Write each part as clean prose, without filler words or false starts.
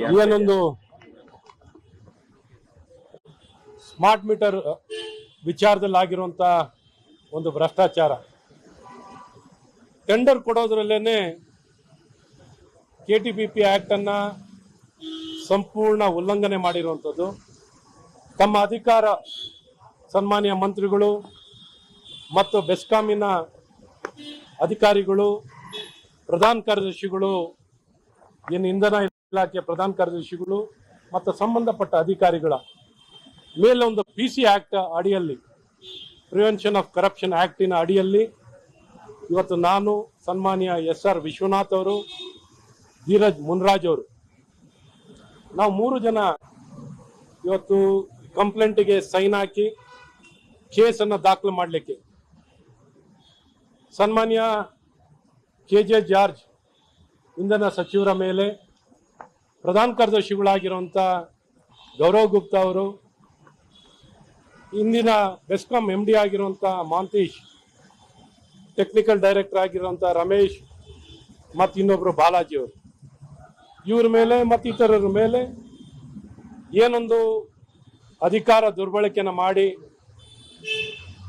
ಏನೊಂದು smart meter ವಿಚಾರದಲ್ಲಿ ಆಗಿರುವಂತ ಒಂದು ಭ್ರಷ್ಟಾಚಾರ, ಟೆಂಡರ್ ಕೊಡೋದ್ರಲ್ಲೇನೆ KTPP ಆಕ್ಟ್ ಅನ್ನ ಸಂಪೂರ್ಣ ಉಲ್ಲಂಘನೆ ಮಾಡಿರುವಂಥದ್ದು. ತಮ್ಮ ಅಧಿಕಾರ ಸನ್ಮಾನ್ಯ ಮಂತ್ರಿಗಳು ಮತ್ತು ಬೆಸ್ಕಾಮಿನ ಅಧಿಕಾರಿಗಳು, ಪ್ರಧಾನ ಕಾರ್ಯದರ್ಶಿಗಳು, ಏನು ಇಂಧನ ಇಲಾಖೆ ಪ್ರಧಾನ ಕಾರ್ಯದರ್ಶಿಗಳು ಮತ್ತು ಸಂಬಂಧಪಟ್ಟ ಅಧಿಕಾರಿಗಳ ಮೇಲೆ ಒಂದು PC ಆಕ್ಟ್ ಅಡಿಯಲ್ಲಿ, ಪ್ರಿವೆನ್ಷನ್ ಆಫ್ ಕರಪ್ಷನ್ ಆಕ್ಟಿನ ಅಡಿಯಲ್ಲಿ ಇವತ್ತು ನಾನು, ಸನ್ಮಾನ್ಯ SR ವಿಶ್ವನಾಥ್ ಅವರು, ಧೀರಜ್ ಮುನ್ರಾಜ್ ಅವರು, ನಾವು 3 ಜನ ಇವತ್ತು ಕಂಪ್ಲೇಂಟ್ಗೆ ಸೈನ್ ಹಾಕಿ ಕೇಸನ್ನು ದಾಖಲು ಮಾಡಲಿಕ್ಕೆ ಸನ್ಮಾನ್ಯ KJ ಜಾರ್ಜ್ ಇಂಧನ ಸಚಿವರ ಮೇಲೆ, ಪ್ರಧಾನ ಕಾರ್ಯದರ್ಶಿಗಳಾಗಿರುವಂಥ ಗೌರವ್ ಗುಪ್ತಾ ಅವರು, ಇಂದಿನ ಬೆಸ್ಕಾಂ MD ಆಗಿರುವಂಥ ಮಾಂತೇಶ್, ಟೆಕ್ನಿಕಲ್ ಡೈರೆಕ್ಟರ್ ಆಗಿರುವಂಥ ರಮೇಶ್ ಮತ್ತು ಇನ್ನೊಬ್ಬರು ಬಾಲಾಜಿ ಅವರು, ಇವ್ರ ಮೇಲೆ ಮತ್ತು ಇತರರ ಮೇಲೆ ಏನೊಂದು ಅಧಿಕಾರ ದುರ್ಬಳಕೆಯನ್ನು ಮಾಡಿ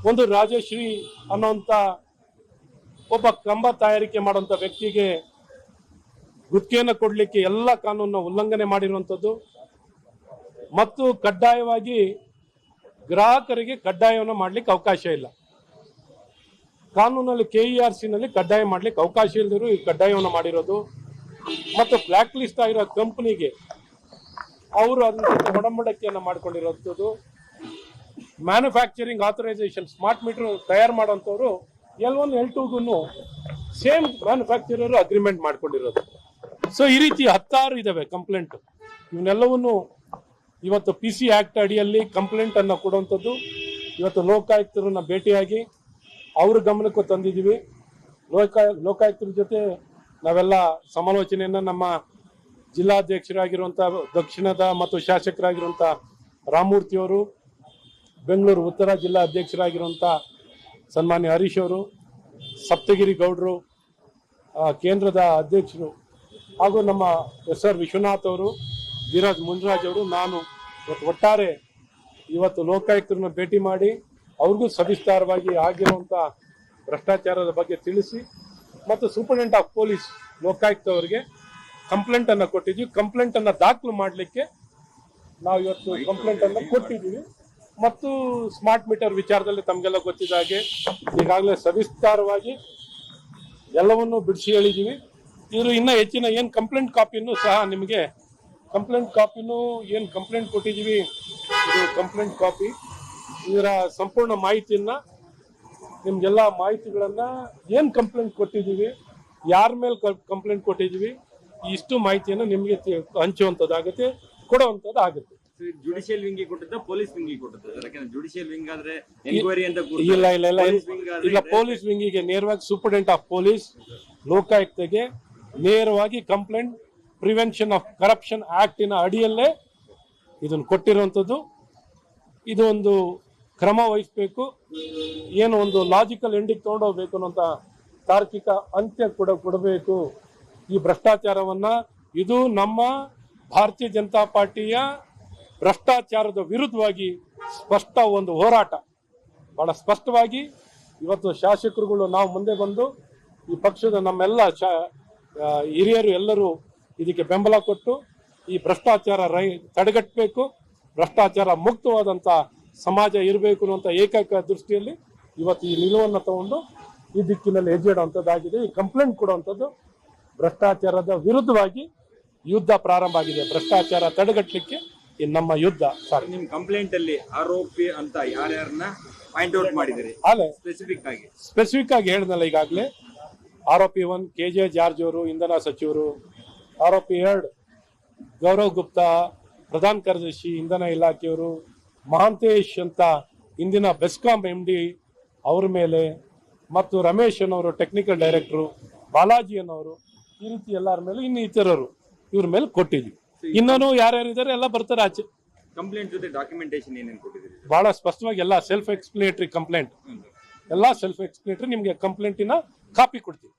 ಒಂದು ರಾಜಶ್ರೀ ಅನ್ನೋಂಥ ಒಬ್ಬ ಕಂಬ ತಯಾರಿಕೆ ಮಾಡುವಂಥ ವ್ಯಕ್ತಿಗೆ ಗುತ್ತಿಗೆಯನ್ನು ಕೊಡಲಿಕ್ಕೆ ಎಲ್ಲ ಕಾನೂನನ್ನು ಉಲ್ಲಂಘನೆ ಮಾಡಿರುವಂಥದ್ದು ಮತ್ತು ಕಡ್ಡಾಯವಾಗಿ ಗ್ರಾಹಕರಿಗೆ ಕಡ್ಡಾಯವನ್ನು ಮಾಡಲಿಕ್ಕೆ ಅವಕಾಶ ಇಲ್ಲ. ಕಾನೂನಲ್ಲಿ KERC ನಲ್ಲಿ ಕಡ್ಡಾಯ ಮಾಡಲಿಕ್ಕೆ ಅವಕಾಶ ಇಲ್ಲದಿರೋ ಈ ಕಡ್ಡಾಯವನ್ನು ಮಾಡಿರೋದು ಮತ್ತು ಬ್ಲ್ಯಾಕ್ ಲಿಸ್ಟ್ ಆಗಿರೋ ಕಂಪನಿಗೆ ಅವರು ಅದರ ಜೊತೆ ಒಡಂಬಡಿಕೆಯನ್ನು ಮಾಡಿಕೊಂಡಿರೋದು. ಮ್ಯಾನುಫ್ಯಾಕ್ಚರಿಂಗ್ ಆಥರೈಸೇಷನ್ ಸ್ಮಾರ್ಟ್ ಮೀಟರ್ ತಯಾರು ಮಾಡೋಂಥವ್ರು L1 L2ಗೂ ಸೇಮ್ ಮ್ಯಾನುಫ್ಯಾಕ್ಚರರ್ ಅಗ್ರಿಮೆಂಟ್ ಮಾಡ್ಕೊಂಡಿರೋದು. ಸೊ ಈ ರೀತಿ 16 ಇದಾವೆ ಕಂಪ್ಲೇಂಟ್. ಇವನ್ನೆಲ್ಲವನ್ನು ಇವತ್ತು PC ಆಕ್ಟ್ ಅಡಿಯಲ್ಲಿ ಕಂಪ್ಲೇಂಟ್ ಅನ್ನು ಕೊಡುವಂಥದ್ದು. ಇವತ್ತು ಲೋಕಾಯುಕ್ತರನ್ನ ಭೇಟಿಯಾಗಿ ಅವ್ರ ಗಮನಕ್ಕೂ ತಂದಿದ್ದೀವಿ. ಲೋಕಾಯುಕ್ತರ ಜೊತೆ ನಾವೆಲ್ಲ ಸಮಾಲೋಚನೆಯನ್ನು ನಮ್ಮ ಜಿಲ್ಲಾಧ್ಯಕ್ಷರಾಗಿರುವಂಥ ದಕ್ಷಿಣದ ಮತ್ತು ಶಾಸಕರಾಗಿರುವಂಥ ರಾಮಮೂರ್ತಿಯವರು, ಬೆಂಗಳೂರು ಉತ್ತರ ಜಿಲ್ಲಾ ಅಧ್ಯಕ್ಷರಾಗಿರುವಂಥ ಸನ್ಮಾನ್ಯ ಹರೀಶ್ ಅವರು, ಸಪ್ತಗಿರಿ ಗೌಡರು, ಕೇಂದ್ರದ ಅಧ್ಯಕ್ಷರು ಹಾಗೂ ನಮ್ಮ SR ವಿಶ್ವನಾಥ್ ಅವರು, ಧೀರಜ್ ಮುನ್ರಾಜ್ ಅವರು, ನಾನು ಒಟ್ಟಾರೆ ಇವತ್ತು ಲೋಕಾಯುಕ್ತರನ್ನ ಭೇಟಿ ಮಾಡಿ ಅವ್ರಿಗೂ ಸವಿಸ್ತಾರವಾಗಿ ಆಗಿರುವಂಥ ಭ್ರಷ್ಟಾಚಾರದ ಬಗ್ಗೆ ತಿಳಿಸಿ ಮತ್ತು ಸೂಪರಿಂಟೆಂಡೆಂಟ್ ಆಫ್ ಪೊಲೀಸ್ ಲೋಕಾಯುಕ್ತ ಅವರಿಗೆ ಕಂಪ್ಲೇಂಟ್ ಅನ್ನು ಕೊಟ್ಟಿದ್ವಿ. ಕಂಪ್ಲೇಂಟ್ ಅನ್ನು ದಾಖಲು ಮಾಡಲಿಕ್ಕೆ ನಾವು ಇವತ್ತು ಕಂಪ್ಲೇಂಟ್ ಅನ್ನು ಕೊಟ್ಟಿದ್ದೀವಿ. ಮತ್ತು ಸ್ಮಾರ್ಟ್ ಮೀಟರ್ ವಿಚಾರದಲ್ಲಿ ತಮಗೆಲ್ಲ ಗೊತ್ತಿದ್ದ ಹಾಗೆ ಈಗಾಗಲೇ ಸವಿಸ್ತಾರವಾಗಿ ಎಲ್ಲವನ್ನೂ ಬಿಡಿಸಿ ಹೇಳಿದ್ದೀವಿ. ಇವರು ಇನ್ನೂ ಹೆಚ್ಚಿನ ಏನು ಕಂಪ್ಲೇಂಟ್ ಕಾಪಿನೂ ಸಹ ನಿಮಗೆ ಕಂಪ್ಲೇಂಟ್ ಕೊಟ್ಟಿದ್ದೀವಿ. ಇದು ಕಂಪ್ಲೇಂಟ್ ಕಾಪಿ, ಇದರ ಸಂಪೂರ್ಣ ಮಾಹಿತಿಯನ್ನ ನಿಮ್ಗೆಲ್ಲ ಮಾಹಿತಿಗಳನ್ನ ಏನು ಕಂಪ್ಲೇಂಟ್ ಕೊಟ್ಟಿದ್ದೀವಿ, ಯಾರ ಮೇಲೆ ಕಂಪ್ಲೇಂಟ್ ಕೊಟ್ಟಿದ್ದೀವಿ, ಇಷ್ಟು ಮಾಹಿತಿಯನ್ನು ನಿಮಗೆ ಹಂಚುವಂಥದ್ದಾಗುತ್ತೆ, ಕೊಡುವಂಥದ್ದಾಗುತ್ತೆ. ಜುಡಿಷಿಯಲ್ ವಿಂಗ್ ಕೊಟ್ಟಿದ್ದ ಪೊಲೀಸ್ ವಿಂಗ್ ಕೊಟ್ಟಿದ್ದ ಜುಡಿಷಿಯಲ್ ವಿಂಗ್ ಆದ್ರೆ ಎನ್ಕ್ವೈರಿ ಅಂತ ಇಲ್ಲ ಪೊಲೀಸ್ ವಿಂಗಿಗೆ ನೇರವಾಗಿ ಸೂಪರಿಂಟೆಂಡೆಂಟ್ ಆಫ್ ಪೊಲೀಸ್ ಲೋಕಾಯುಕ್ತಗೆ ನೇರವಾಗಿ ಕಂಪ್ಲೇಂಟ್ ಪ್ರಿವೆನ್ಷನ್ ಆಫ್ ಕರಪ್ಷನ್ ಆಕ್ಟಿನ ಅಡಿಯಲ್ಲೇ ಇದನ್ನು ಕೊಟ್ಟಿರುವಂಥದ್ದು. ಇದು ಒಂದು ಕ್ರಮ ವಹಿಸಬೇಕು, ಏನು ಒಂದು ಲಾಜಿಕಲ್ ಎಂಡಿಗೆ ತೊಗೊಂಡೋಗ್ಬೇಕು ಅನ್ನೋಂಥ ತಾರ್ಕಿಕ ಅಂತ್ಯ ಕೊಡಬೇಕು ಈ ಭ್ರಷ್ಟಾಚಾರವನ್ನ. ಇದು ನಮ್ಮ ಭಾರತೀಯ ಜನತಾ ಪಾರ್ಟಿಯ ಭ್ರಷ್ಟಾಚಾರದ ವಿರುದ್ಧವಾಗಿ ಸ್ಪಷ್ಟ ಒಂದು ಹೋರಾಟ. ಬಹಳ ಸ್ಪಷ್ಟವಾಗಿ ಇವತ್ತು ಶಾಸಕರುಗಳು ನಾವು ಮುಂದೆ ಬಂದು ಈ ಪಕ್ಷದ ನಮ್ಮೆಲ್ಲ ಹಿರಿಯರು ಎಲ್ಲರೂ ಇದಕ್ಕೆ ಬೆಂಬಲ ಕೊಟ್ಟು ಈ ಭ್ರಷ್ಟಾಚಾರ ತಡೆಗಟ್ಟಬೇಕು, ಭ್ರಷ್ಟಾಚಾರ ಮುಕ್ತವಾದಂಥ ಸಮಾಜ ಇರಬೇಕು ಅನ್ನುವಂಥ ಏಕೈಕ ದೃಷ್ಟಿಯಲ್ಲಿ ಇವತ್ತು ಈ ನಿಲುವನ್ನು ತಗೊಂಡು ಈ ದಿಕ್ಕಿನಲ್ಲಿ ಹೆಜ್ಜೆ ಇಡುವಂಥದ್ದಾಗಿದೆ. ಈ ಕಂಪ್ಲೇಂಟ್ ಕೊಡುವಂಥದ್ದು ಭ್ರಷ್ಟಾಚಾರದ ವಿರುದ್ಧವಾಗಿ ಯುದ್ಧ ಪ್ರಾರಂಭ ಆಗಿದೆ. ಭ್ರಷ್ಟಾಚಾರ ತಡೆಗಟ್ಟಲಿಕ್ಕೆ ಈ ನಮ್ಮ ಯುದ್ಧ. ಸರ್, ನಿಮ್ಮ ಕಂಪ್ಲೇಂಟ್ ಅಲ್ಲಿ ಆರೋಪಿ ಅಂತ ಯಾರ್ಯಾರನ್ನ ಪಾಯಿಂಟ್ ಔಟ್ ಮಾಡಿದಿರಿ? ಅಲ್ಲೇ ಸ್ಪೆಸಿಫಿಕ್ ಆಗಿ ಹೇಳಿದ್ನಲ್ಲ ಈಗಾಗಲೇ. ಆರೋಪಿ 1 KJ ಜಾರ್ಜ್ ಅವರು, ಇಂಧನ ಸಚಿವರು. ಆರೋಪಿ 2 ಗೌರವ್ ಗುಪ್ತಾ, ಪ್ರಧಾನ ಕಾರ್ಯದರ್ಶಿ ಇಂಧನ ಇಲಾಖೆಯವರು. ಮಹಾಂತೇಶ್ ಅಂತ ಇಂದಿನ ಬೆಸ್ಕಾಂ MD ಅವ್ರ ಮೇಲೆ, ಮತ್ತು ರಮೇಶ್ ಅನ್ನೋರು ಟೆಕ್ನಿಕಲ್ ಡೈರೆಕ್ಟರು, ಬಾಲಾಜಿ ಅನ್ನೋರು, ಈ ರೀತಿ ಎಲ್ಲರ ಮೇಲೆ ಇನ್ನು ಇತರರು ಇವ್ರ ಮೇಲೆ ಕೊಟ್ಟಿದ್ವಿ. ಇನ್ನೂ ಯಾರ್ಯಾರಿದ್ದಾರೆ ಎಲ್ಲ ಬರ್ತಾರೆ ಆಚೆ. ಕಂಪ್ಲೇಂಟ್ ಜೊತೆ ಡಾಕ್ಯುಮೆಂಟೇಶನ್ ಏನೇನು ಕೊಟ್ಟಿದ್ದೀರಿ? ಬಹಳ ಸ್ಪಷ್ಟವಾಗಿ ಎಲ್ಲ ಸೆಲ್ಫ್ ಎಕ್ಸ್ಪ್ಲೇನೇಟರಿ ಕಂಪ್ಲೇಂಟ್, ಎಲ್ಲ ಸೆಲ್ಫ್ ಎಕ್ಸ್ಪ್ಲೇನೇಟರಿ. ನಿಮಗೆ ಕಂಪ್ಲೇಂಟಿನ ಕಾಪಿ ಕೊಡ್ತೀವಿ.